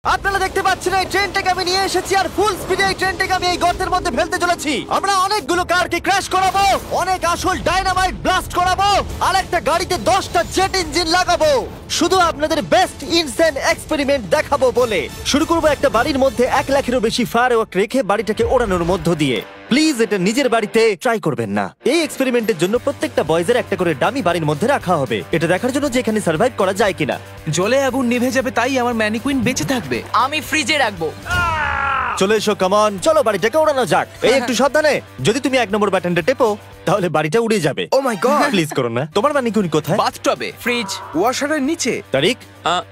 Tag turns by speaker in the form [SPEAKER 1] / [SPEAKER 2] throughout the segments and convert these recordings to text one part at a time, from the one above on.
[SPEAKER 1] আপনারা দেখতে পাচ্ছেন এই ট্রেনটাকে আমি নিয়ে এসেছি আর ফুল স্পিডে এই ট্রেনটাকে আমি এই গর্তের মধ্যে ফেলতে চলেছি। আমরা অনেকগুলো কারকে ক্র্যাশ করাবো, অনেক আসল ডাইনামাইট ব্লাস্ট করাবো আর একটা গাড়িতে 10টা জেট ইঞ্জিন লাগাবো, শুধু আপনাদের বেস্ট ইনসেন এক্সপেরিমেন্ট দেখাবো বলে। শুরু করবো একটা বাড়ির মধ্যে 1 লাখেরও বেশি ফায়ারওয়ার্ক রেখে বাড়িটাকে ওড়ানোর মধ্য দিয়ে। প্লিজ এটা নিজের বাড়িতে ট্রাই করবেন না। এই এক্সপেরিমেন্টের জন্য প্রত্যেকটা বয়েজের একটা করে ডামি বাড়ির মধ্যে রাখা হবে, এটা দেখার জন্য যে এখানে সার্ভাইভ করা যায় কিনা।
[SPEAKER 2] জলে আগুন নিভে যাবে, তাই আমার ম্যানিকুইন বেঁচে থাকবে।
[SPEAKER 3] আমি ফ্রিজে রাখবো।
[SPEAKER 1] চলে এসো, কামন, চলো বাড়িটাকে ওড়ানো যাক। এই একটু সাবধানে, যদি তুমি 1 নম্বর বাটনটা টেপো তাহলে বাড়িটা উড়ে যাবে।
[SPEAKER 2] ও মাই গড,
[SPEAKER 1] প্লিজ করো না। তোমার ম্যানিকুইন কোথায়?
[SPEAKER 2] বাথটবে,
[SPEAKER 3] ফ্রিজ,
[SPEAKER 2] ওয়াশারের নিচে।
[SPEAKER 1] তারিক,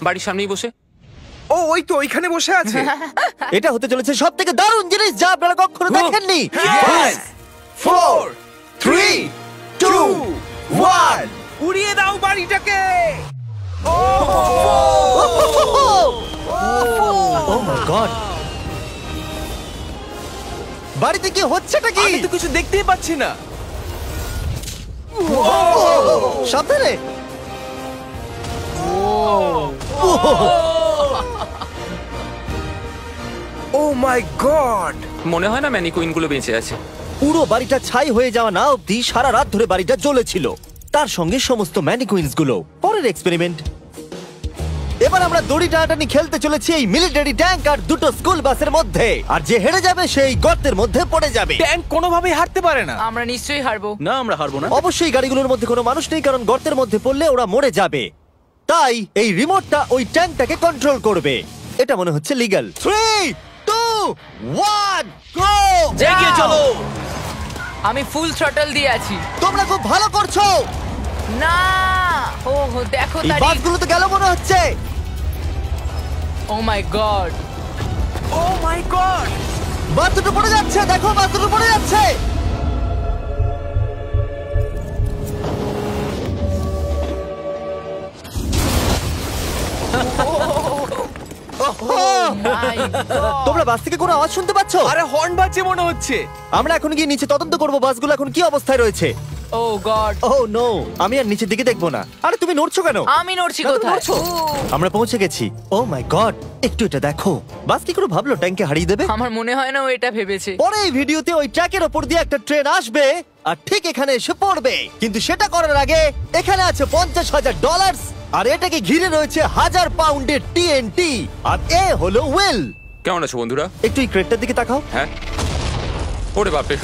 [SPEAKER 4] বাড়ির সামনেই বসে।
[SPEAKER 2] ও ওই তো ওইখানে বসে আছে।
[SPEAKER 1] এটা হতে চলেছে সবথেকে দারুণ জিনিস যা আপনারা কখনো দেখেননি।
[SPEAKER 2] 5 4 3 2 1 উড়িয়ে দাও বাড়িটাকে।
[SPEAKER 1] ও মাই গড, বাড়িতে কি হচ্ছেটা কি?
[SPEAKER 2] আমি তো কিছু দেখতেই পাচ্ছি না।
[SPEAKER 1] সাবধানে।
[SPEAKER 2] ও মাই গড,
[SPEAKER 4] মনে হয় না ম্যানিকুইন গুলো বেঁচে আছে।
[SPEAKER 1] পুরো বাড়িটা ছাই হয়ে যাওয়া না অব্দি সারা রাত ধরে বাড়িটা জ্বলেছিল, তার সঙ্গে সমস্ত ম্যানিকুইন্স গুলো। পরের এক্সপেরিমেন্ট, এবার আমরা দড়ি টানাটানি খেলতে চলেছি এই মিলিটারি ট্যাঙ্ক আর 2টো স্কুল বাসের মধ্যে, আর যে হেরে যাবে সেই গর্তের মধ্যে পড়ে যাবে।
[SPEAKER 2] ট্যাঙ্ক কোনোভাবেই হারতে পারে না।
[SPEAKER 3] আমরা নিশ্চয়ই হারবো।
[SPEAKER 2] না, আমরা হারবো না।
[SPEAKER 1] অবশ্যই গাড়িগুলোর মধ্যে কোনো মানুষ নেই, কারণ গর্তের মধ্যে পড়লে ওরা মরে যাবে। তাই এই রিমোটটা ওই ট্যাঙ্কটাকে কন্ট্রোল করবে। এটা মনে হচ্ছে লিগ্যাল। 3 2 1 গো!
[SPEAKER 2] এগিয়ে চলো।
[SPEAKER 3] আমি ফুল থ্রটল দিয়ে আছি।
[SPEAKER 1] তোমরা খুব ভালো করছো।
[SPEAKER 3] না, ও দেখো
[SPEAKER 1] এই
[SPEAKER 3] তারিক।
[SPEAKER 1] বাসগুলো তো গেল মনে হচ্ছে।
[SPEAKER 3] ও মাই গড,
[SPEAKER 2] ও মাই গড,
[SPEAKER 1] বাস দুটো পড়ে যাচ্ছে, দেখো বাস দুটো পড়ে যাচ্ছে।
[SPEAKER 3] মাই গড।
[SPEAKER 1] তোমরা বাস থেকে কোনো আওয়াজ শুনতে পাচ্ছ?
[SPEAKER 2] আরে হর্ন বাজছে মনে হচ্ছে।
[SPEAKER 1] আমরা এখন গিয়ে নিচে তদন্ত করব বাসগুলো এখন কি অবস্থায় রয়েছে।
[SPEAKER 3] ও গড,
[SPEAKER 1] ও নো, আমি আর নিচের দিকে দেখবো না। আরে তুমি নড়ছো কেন?
[SPEAKER 3] আমি নড়ছি
[SPEAKER 1] না, তুমি
[SPEAKER 3] কোথায়?
[SPEAKER 1] নড়ছো। আমরা পৌঁছে গেছি। ও মাই গড, একটু এটা দেখো। বাস কি করে ভাবলো ট্যাঙ্কে হারিয়ে দেবে?
[SPEAKER 3] আমার মনে হয় না ও এটা ভেবেছে।
[SPEAKER 1] পরে এই ভিডিওতে ওই ট্র্যাকের ওপর দিয়ে একটা ট্রেন আসবে আর ঠিক এখানে এসে পড়বে, কিন্তু সেটা করার আগে এখানে আছে $50,000 আর এটাকে ঘিরে রয়েছে 1000 পাউন্ডের টিএনটি। আর এ হলো উইল।
[SPEAKER 4] কেমন আছো বন্ধুরা?
[SPEAKER 1] একটু এই ক্রেটটার দিকে তাকাও।
[SPEAKER 4] হ্যাঁ, ওরে বাপরে।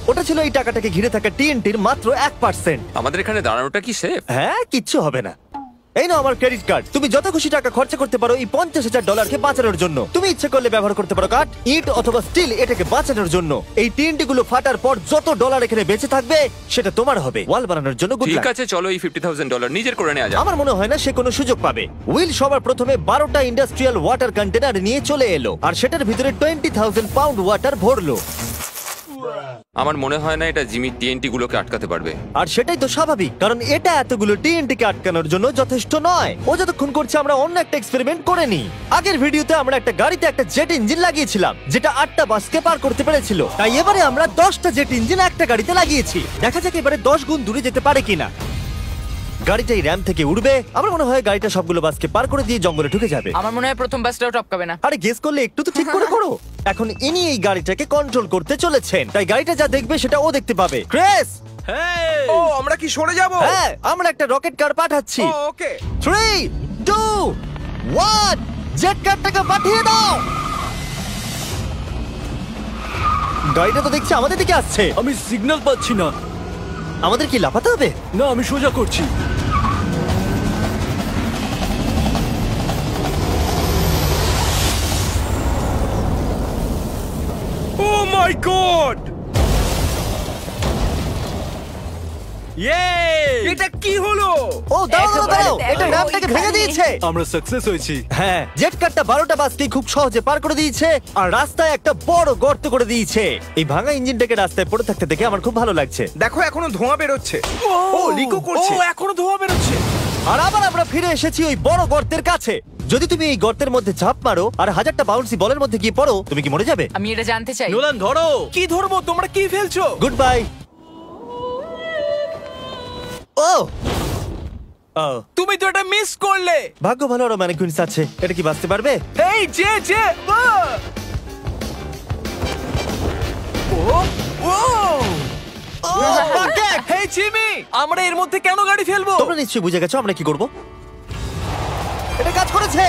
[SPEAKER 1] ওটা ছিল এই টাকাটাকে ঘিরে থাকা টিএনটির মাত্র 1%।
[SPEAKER 4] আমাদের এখানে দাঁড়ানোটা কি সেফ?
[SPEAKER 1] হ্যাঁ, কিচ্ছু হবে না। এই নাও আমার ক্রেডিট কার্ড, তুমি যত খুশি টাকা খরচা করতে পারো এই $50,000 বাঁচানোর জন্য। তুমি ইচ্ছে করলে ব্যবহার করতে পারো কাঠ, ইট অথবা স্টিল এটাকে বাঁচানোর জন্য। এই টিএনটি গুলো ফাটার পর যত ডলার এখানে বেঁচে থাকবে সেটা তোমার হবে। ওয়াল বানানোর জন্য গুড
[SPEAKER 4] ঠিক
[SPEAKER 1] লাক।
[SPEAKER 4] আছে, চলো এই $50,000 নিজের করে নেওয়া যাক।
[SPEAKER 1] আমার মনে হয় না সে কোনো সুযোগ পাবে। উইল সবার প্রথমে 12টা ইন্ডাস্ট্রিয়াল ওয়াটার কন্টেনার নিয়ে চলে এলো আর সেটার ভিতরে 20,000 পাউন্ড ওয়াটার ভরলো।
[SPEAKER 4] আমার মনে হয় না এটা জিমি টিএনটি গুলোকে আটকাতে পারবে।
[SPEAKER 1] আর সেটাই তো স্বাভাবিক, কারণ এটা এতগুলো টিএনটি কে আটকানোর জন্য যথেষ্ট নয়। ও যতক্ষণ করছে আমরা অন্য একটা এক্সপেরিমেন্ট করে নিই। আগের ভিডিওতে আমরা একটা গাড়িতে একটা জেট ইঞ্জিন লাগিয়েছিলাম যেটা 8টা বাসকে পার করতে পেরেছিল। তাই এবারে আমরা 10টা জেট ইঞ্জিন একটা গাড়িতে লাগিয়েছি। দেখা যাক এবারে 10 গুণ দূরে যেতে পারে কিনা। গাড়িটা এই র্যাম্প থেকে উঠবে। আমার মনে হয় গাড়িটা সবগুলো বাসকে পার করে দিয়ে জঙ্গলে ঢুকে যাবে।
[SPEAKER 3] আমার মনে হয় প্রথম বাসটাও টপকাবে না।
[SPEAKER 1] আরে গেস করলে একটু তো ঠিক করে করো। এখন ইনি এই গাড়িটাকে কন্ট্রোল করতে চলেছেন, তাই গাড়িটা যা দেখবে সেটা ও দেখতে পাবে। ক্রেস,
[SPEAKER 2] ও আমরা কি সরে যাব?
[SPEAKER 1] হ্যাঁ, আমরা একটা রকেট কার পাঠাচ্ছি।
[SPEAKER 2] ওকে
[SPEAKER 1] 3 2 1 জেট কারটাকে পাঠিয়ে দাও। গাড়িটা তো দেখছি আমাদের দিকে আসছে।
[SPEAKER 5] আমি সিগন্যাল পাচ্ছি না।
[SPEAKER 1] আমাদের কি লাফাতে হবে?
[SPEAKER 5] না, আমি সোজা করছি।
[SPEAKER 2] ও মাই গড, এটা কি হলো?
[SPEAKER 1] ও দাঁড়াও দাঁড়াও দাঁড়াও,
[SPEAKER 3] একেবারে
[SPEAKER 1] এটা
[SPEAKER 3] দেখো,
[SPEAKER 1] র্যাম্পটাকে ভেঙে
[SPEAKER 3] ওইখানে।
[SPEAKER 1] দিয়েছে।
[SPEAKER 5] আমরা সাকসেস হয়েছি।
[SPEAKER 1] হ্যাঁ, জেট কারটা 12টা বাসকে খুব সহজে পার করে দিয়েছে আর রাস্তায় একটা বড় গর্ত করে দিয়েছে। এই ভাঙা ইঞ্জিনটাকে রাস্তায় পড়ে থাকতে দেখে আমার খুব ভালো লাগছে।
[SPEAKER 2] দেখো এখনো ধোঁয়া বেরোচ্ছে। ও লিকো করছে।
[SPEAKER 5] ও এখনো ধোঁয়া বেরোচ্ছে।
[SPEAKER 1] আর আবার আমরা ফিরে এসেছি ওই বড় গর্তের কাছে। যদি তুমি এই গর্তের মধ্যে ঝাঁপ মারো আর 1000টা বাউন্সি বলের মধ্যে গিয়ে পড়ো, তুমি কি মরে যাবে?
[SPEAKER 3] আমি এটা জানতে চাই।
[SPEAKER 5] নোলান ধরো।
[SPEAKER 2] কি ধরবো? তোমরা কি ফেলছো?
[SPEAKER 1] Good bye. ও ও,
[SPEAKER 2] তুমি তো এটা মিস করলে।
[SPEAKER 1] ভাগ্য ভালো আরো ম্যানিকুইন্স আছে। এটা কি বাঁচতে পারবে?
[SPEAKER 2] এই যে ও ও
[SPEAKER 1] Rocket!
[SPEAKER 2] হেই জিমি, আমরা এর মধ্যে কেন গাড়ি ফেলবো?
[SPEAKER 1] তোমরা নিশ্চয়ই বুঝে গেছো আমরা কি করব। এটা কাজ করেছে।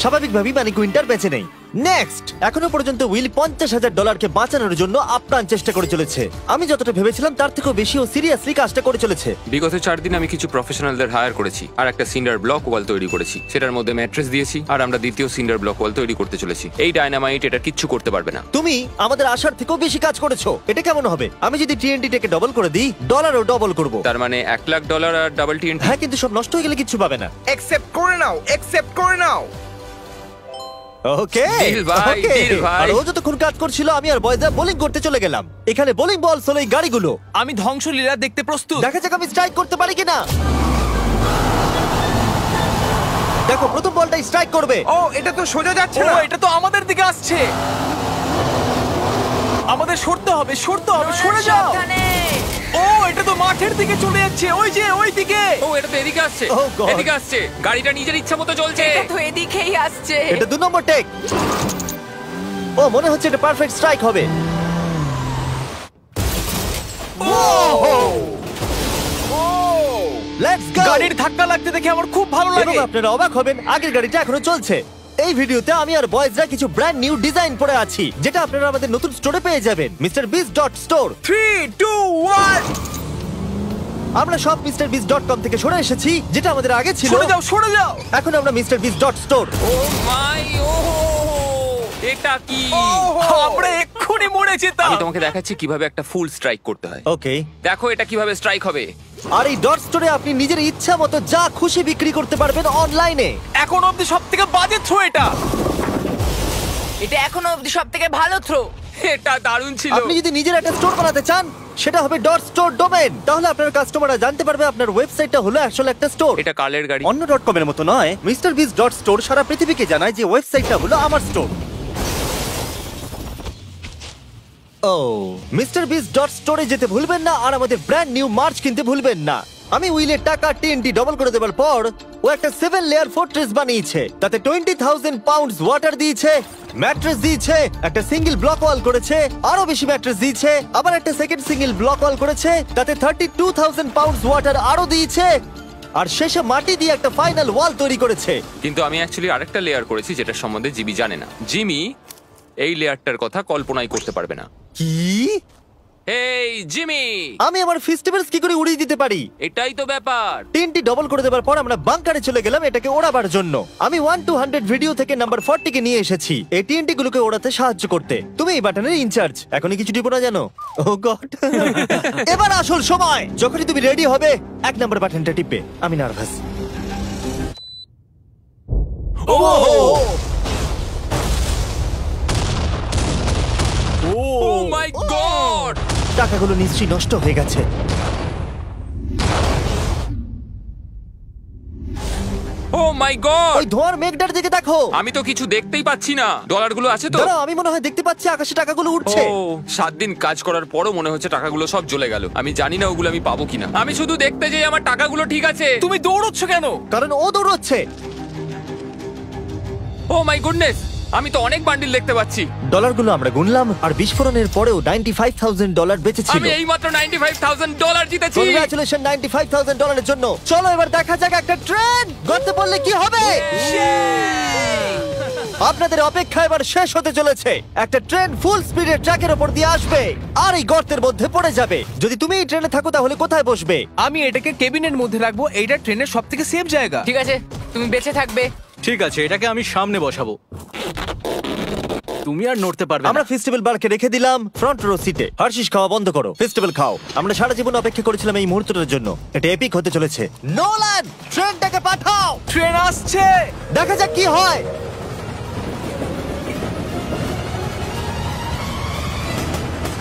[SPEAKER 1] স্বাভাবিকভাবেই ম্যানিকুইনটার বেঁচে নেই। নেক্সট, এখনো পর্যন্ত উইল $50,000 বাঁচানোর জন্য আপ্রাণ চেষ্টা করে চলেছে। আমি যতটা ভেবেছিলাম তার থেকেও বেশি ও সিরিয়াসলি কাজটা করে চলেছে।
[SPEAKER 4] বিগত 4 দিন আমি কিছু প্রফেশনালদের হায়ার করেছি আর একটা সিন্ডার ব্লক ওয়াল তৈরি করেছি। সেটার মধ্যে ম্যাট্রেস দিয়েছি আর আমরা দ্বিতীয় সিন্ডার ব্লক ওয়াল তৈরি করতে চলেছি। এই ডায়নামাইট এটা কিচ্ছু করতে পারবে না।
[SPEAKER 1] তুমি আমাদের আশার থেকেও বেশি কাজ করেছো। এটা কেমন হবে? আমি যদি TNT-টাকে ডবল করে দিই, ডলারও ডবল করব।
[SPEAKER 4] তার মানে $1,00,000 আর ডাবল TNT।
[SPEAKER 1] হ্যাঁ, কিন্তু সব নষ্ট হয়ে গেলে কিচ্ছু পাবে না।
[SPEAKER 2] অ্যাকসেপ্ট করে নাও, অ্যাকসেপ্ট করে নাও।
[SPEAKER 1] ওকে,
[SPEAKER 4] Deal ভাই,
[SPEAKER 1] ওকে।
[SPEAKER 4] deal ভাই।
[SPEAKER 1] আর ও যতক্ষণ কাজ করছিল আমি আর বয়জা বোলিং করতে চলে গেলাম। এখানে বোলিং বল হলো এই গাড়িগুলো।
[SPEAKER 2] আমি ধ্বংসলীলা দেখতে প্রস্তুত।
[SPEAKER 1] দেখা যাক আমি স্ট্রাইক করতে পারি কিনা। দেখো, প্রথম বলটাই স্ট্রাইক করবে।
[SPEAKER 2] ও, এটা তো সোজা যাচ্ছে না। এটা তো আমাদের দিকে আসছে। আমাদের সরতে হবে, সরে যাও।
[SPEAKER 3] সাবধানে।
[SPEAKER 2] ও, এটা তো মাঠের দিকে চলে যাচ্ছে। ওই যে ওই দিকে।
[SPEAKER 4] ও, এটা তো এদিকে আসছে।
[SPEAKER 1] Oh God!
[SPEAKER 4] এদিকে আসছে। গাড়িটা নিজের ইচ্ছা মতো চলছে।
[SPEAKER 3] এটা তো এদিকেই আসছে।
[SPEAKER 1] এটা 2 নম্বর টেক। ও, মনে হচ্ছে এটা পারফেক্ট স্ট্রাইক হবে। Let's go.
[SPEAKER 2] গাড়ির ধাক্কা লাগতে দেখে আমার খুব ভালো
[SPEAKER 1] এবং
[SPEAKER 2] লাগে।
[SPEAKER 1] আপনারা অবাক হবেন, আগের গাড়িটা এখনো চলছে। এই ভিডিওতে আমি আর বয়েজরা কিছু ব্র্যান্ড নিউ ডিজাইন পরে আছি, যেটা আপনারা আমাদের নতুন স্টোরে পেয়ে যাবেন, MrBeast.store।
[SPEAKER 2] 3, 2, 1
[SPEAKER 1] আমরা সব MrBeast.com থেকে সরে এসেছি, যেটা আমাদের আগে ছিল।
[SPEAKER 2] সরে যাও।
[SPEAKER 1] এখন আমরা MrBeast.store।
[SPEAKER 4] ও মাই, ও এটা কি?
[SPEAKER 2] আমরা এক্ষুনি মরে যেতাম।
[SPEAKER 4] আমি তোমাকে দেখাচ্ছি কিভাবে একটা ফুল স্ট্রাইক করতে হয়।
[SPEAKER 1] ওকে।
[SPEAKER 4] দেখো এটা কিভাবে স্ট্রাইক হবে।
[SPEAKER 1] আর এই ডট স্টোরে আপনি নিজের ইচ্ছা মতো যা খুশি বিক্রি করতে পারবেন অনলাইনে।
[SPEAKER 2] এখন অবধি সবথেকে বাজে থ্রো এটা।
[SPEAKER 3] এটা এখনো অবধি সবথেকে ভালো থ্রো।
[SPEAKER 4] এটা দারুণ ছিল।
[SPEAKER 1] আপনি যদি নিজের একটা স্টোর বানাতে চান, সেটা হবে ডট স্টোর ডোমেন। তাহলে আপনার কাস্টমাররা জানতে পারবে আপনার ওয়েবসাইটটা হলো আসলে একটা স্টোর।
[SPEAKER 4] এটা কালের গাড়ি।
[SPEAKER 1] অন্য .com এর মতো নয়। MrBeast.store সারা পৃথিবীকে জানায় যে ওয়েবসাইটটা হলো আমার স্টোর। ও, MrBeast.store এ যেতে ভুলবেন না আর আমাদের ব্র্যান্ড নিউ মার্চ কিনতে ভুলবেন না। আমি উইলের টাকা TNT ডবল করে দেবার পর ও একটা 7 লেয়ার ফোর্ট্রেস বানিয়েছে। তাতে 20,000 পাউন্ডস ওয়াটার দিয়েছে, ম্যাট্রেস দিয়েছে, একটা সিঙ্গেল ব্লক ওয়াল করেছে, আরো বেশি ম্যাট্রেস দিয়েছে, আবার একটা সেকেন্ড সিঙ্গেল ব্লক ওয়াল করেছে, তাতে 32,000 পাউন্ডস ওয়াটার আরো দিয়েছে, আর শেষে মাটি দিয়ে একটা ফাইনাল ওয়াল তৈরি করেছে।
[SPEAKER 4] কিন্তু আমি অ্যাকচুয়ালি আরেকটা লেয়ার করেছি যেটা সম্বন্ধে জিমি জানে না। জিমি এই লেয়ারটার কথা কল্পনাই করতে পারবে না।
[SPEAKER 1] কি?
[SPEAKER 4] এই জিমি,
[SPEAKER 1] আমি আমার ফেস্টিভ্যালস কি করে উড়িয়ে দিতে পারি?
[SPEAKER 4] এটাই তো ব্যাপার।
[SPEAKER 1] তিনটি ডবল করে দেওয়ার পর আমরা বাংকারে চলে গেলাম এটাকে ওড়াবার জন্য। আমি 1 to 100 ভিডিও থেকে নাম্বার 40 কে নিয়ে এসেছি এই TNT গুলোকে ওড়াতে সাহায্য করতে। তুমি এই বাটনের ইনচার্জ। এখনই কিছু টিপো না জানো? ও গড। এবার আসল সময়। যখনই তুমি রেডি হবে 1 নাম্বার বাটনটা টিপবে। আমি নার্ভাস। ও
[SPEAKER 4] ও মাই গড!
[SPEAKER 1] টাকাগুলো নিশ্চয়ই নষ্ট হয়ে গেছে।
[SPEAKER 4] ও মাই গড!
[SPEAKER 1] ওই ধোঁয়ার মেঘটার দিকে দেখো।
[SPEAKER 4] আমি তো কিছু দেখতেই পাচ্ছি না। ডলারগুলো আছে তো?
[SPEAKER 1] দাঁড়াও, আমি মনে হয় দেখতে পাচ্ছি আকাশে টাকাগুলো উঠছে।
[SPEAKER 4] ও 7 দিন কাজ করার পরও মনে হচ্ছে টাকাগুলো সব জ্বলে গেল। আমি জানি না ওগুলো আমি পাবো কিনা। আমি শুধু দেখতে যাই আমার টাকাগুলো ঠিক আছে।
[SPEAKER 2] তুমি দৌড়চ্ছ কেন?
[SPEAKER 1] কারণ ও দৌড়চ্ছে।
[SPEAKER 4] ও মাই গুডনেস! আমি তো অনেক বান্ডিল দেখতে পাচ্ছি।
[SPEAKER 1] ডলারগুলো আমরা গুনলাম আর বিস্ফোরণের পরেও $95,000 বেঁচে ছিল।
[SPEAKER 4] আমি এইমাত্র $95,000 জিতেছি।
[SPEAKER 1] কংগ্রাচুলেশন $95,000 এর জন্য। চলো এবার দেখা যাক একটা ট্রেন গর্তে পড়লে কি হবে। আপনাদের অপেক্ষা এবার শেষ হতে চলেছে। একটা ট্রেন ফুল স্পিডে ট্র্যাকের উপর দিয়ে আসবে আর এই গর্তের মধ্যে পড়ে যাবে। যদি তুমি এই ট্রেনে থাকো তাহলে কোথায় বসবে?
[SPEAKER 2] আমি এটাকে কেবিনের মধ্যে রাখবো। এইটা ট্রেনের সবথেকে সেফ জায়গা।
[SPEAKER 3] ঠিক আছে, তুমি বেঁচে থাকবে।
[SPEAKER 5] ঠিক আছে, এটাকে আমি সামনে বসাবো। তুমি আর নড়তে পারবে
[SPEAKER 1] আমরা
[SPEAKER 5] না।
[SPEAKER 1] ফেস্টিভ্যাল বারকে রেখে দিলাম ফ্রন্ট রো সিটে। হার্শিস খাওয়া বন্ধ করো, ফেস্টিভ্যাল খাও। আমরা সারা জীবন অপেক্ষা করেছিলাম এই মুহূর্তটার জন্য। এটা এপিক হতে চলেছে। নোলান, ট্রেনটাকে পাঠাও।
[SPEAKER 2] ট্রেন আসছে।
[SPEAKER 1] দেখা যাক কি হয়।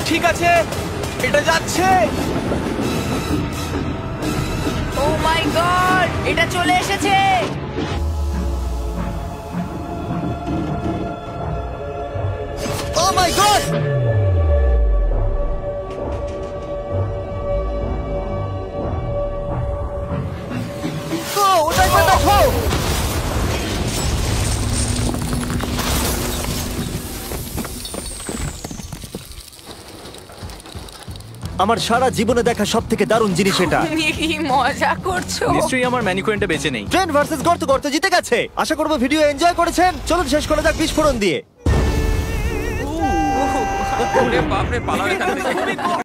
[SPEAKER 2] ঠিক আছে, এটা যাচ্ছে।
[SPEAKER 3] ও মাই গড, এটা চলে এসেছে।
[SPEAKER 1] ও মাই গড! ওটা একবার দেখো! আমার সারা জীবনে দেখা সব থেকে দারুণ জিনিস এটা।
[SPEAKER 3] তুমি কি মজা করছো?
[SPEAKER 5] নিশ্চয়ই আমার ম্যানিকুইনটা বেঁচে নেই।
[SPEAKER 1] ট্রেন ভার্সেস গর্ত, গর্ত জিতে গেছে। আশা করবো ভিডিও এনজয় করেছেন। চলুন শেষ করে যাক বিস্ফোরণ দিয়ে।
[SPEAKER 4] ওরে বাপরে, পালাও এখান থেকে।